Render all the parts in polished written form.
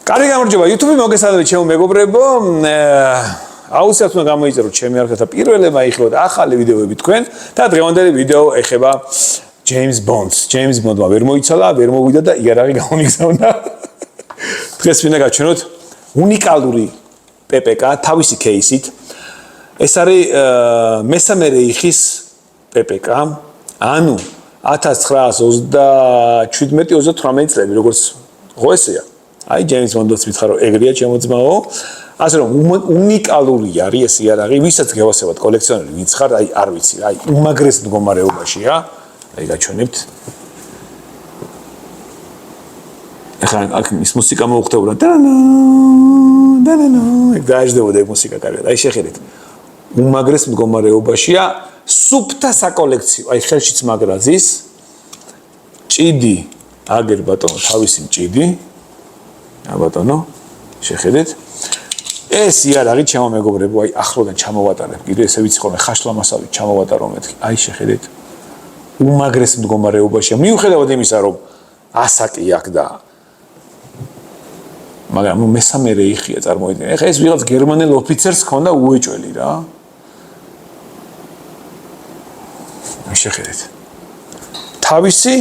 კარგი გამარჯობა YouTube მოგესალმებით ჩემო მეგობრებო აუცილებლად უნდა გამოიწეროთ ჩემი არხით და პირველმა იხილოთ ახალი ვიდეოები თქვენ და დღევანდელი ვიდეო ეხება James Bond-მა ვერ მოიცალა, ვერ მოვიდა და იარაღი გამომიგზავნა. დღეს მინდა გაჩვენოთ უნიკალური PPK თავისი кейსით. ეს არის მესამე რეიხის PPK, ანუ 1927-38 წლები, როგორც ღოესია. აი James Bond-ს მითხრა რომ ეგრეა ჩემო ძმაო. ასე რომ უნიკალური არის ეს იარაღი, ვისაც გევასებათ კოლექციონერი, ვინც ხარ, აი არ ვიცი, აი უმაგრეს მდგომარეობაშია. აი გაჩვენებთ. ახლა აქ ის მუსიკა მოუხდებოდა. ეგ დაიждდებოდა ეგ მუსიკა კარგად. აი შეხედეთ. უმაგრეს მდგომარეობაშია, სუფთა საკოლექციო. აი ხელშიც მაგრაძის ჭიდი, აგერ ბატონო, თავისი ჭიდი. ბატონო, შეხედეთ. ეს იარაღი ჩემო მეგობრებო, აი ახლოდან ჩამოვატარებ. კიდე ესე ვიცი ხოლმე ხაშლამასავით ჩამოვატარო მეთქი. აი შეხედეთ. უმაგრეს მდგომარეობაშია. მიუხედავად იმისა, რომ ასაკი აქვს და მაგრამ მესამე რეიხია წარმოიდგინე. ეხა ეს ვიღაც გერმანელ ოფიცერს ჰქონდა უეჭველი რა. შეხედეთ. თავისი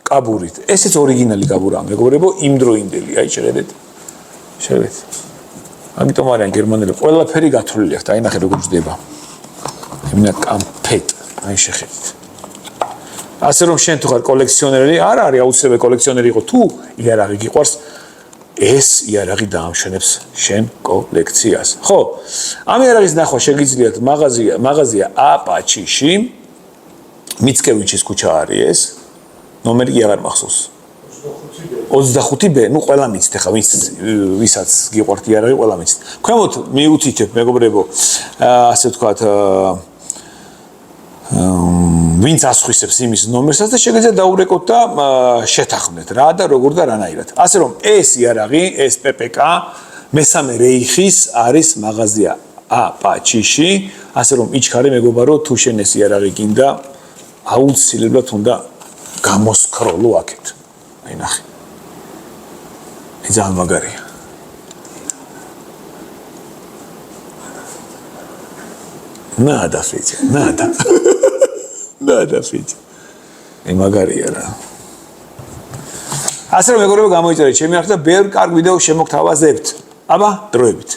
კაბურით. ესეც ორიგინალი კაბურაა, მეგობრებო, იმდროინდელი. აი შეხედეთ. შეხედეთ. ამიტომ არიან გერმანელი ყველაფერი გათვლილი აქვს. აი ნახე როგორ ჯდება. ემინა კამფეტ. აი შეხედეთ. ასე რომ შენ თუ ხარ კოლექციონერი, არ არის აუცილებელი კოლექციონერი იყო, თუ იარაღი გიყვარს, ეს იარაღი დაამშვენებს შენ კოლექციას. ხო, ამ იარაღის ნახვა შეგიძლიათ მაღაზია აპაჩიში, მიცკევიჩის ქუჩა არის ეს. ნომერი კი აღარ მახსოვს. 25B, ну ყველა მიცით ახლა ვისაც გიყვართ იარაღი, ყველა მიცით. ქვემოთ მიუთითებ მეგობრებო, ასე ვთქვათ, ვინც ასხვისებს იმის ნომერსაც და შეგიძლიათ დაურეკოთ და შეთანხმდეთ რა და როგორ და რანაირად. ასე რომ ეს იარაღი, ეს PPK მესამე რეიხის არის მაღაზია აპაჩიში, ასე რომ იჩქარე მეგობარო, თუ შენ ეს იარაღი გინდა, აუცილებლად უნდა გამოსკროლო აქეთ. აი ნახე. ძალიან მაგარია. Nada, Fedja, nada. Nada, Fedja. Ei მაგარია რა. ასე რომ მეგობრებო გამოიწერეთ ჩემი არხით და ბევრ კარგ ვიდეოს შემოგთავაზებთ. აბა, დროებით.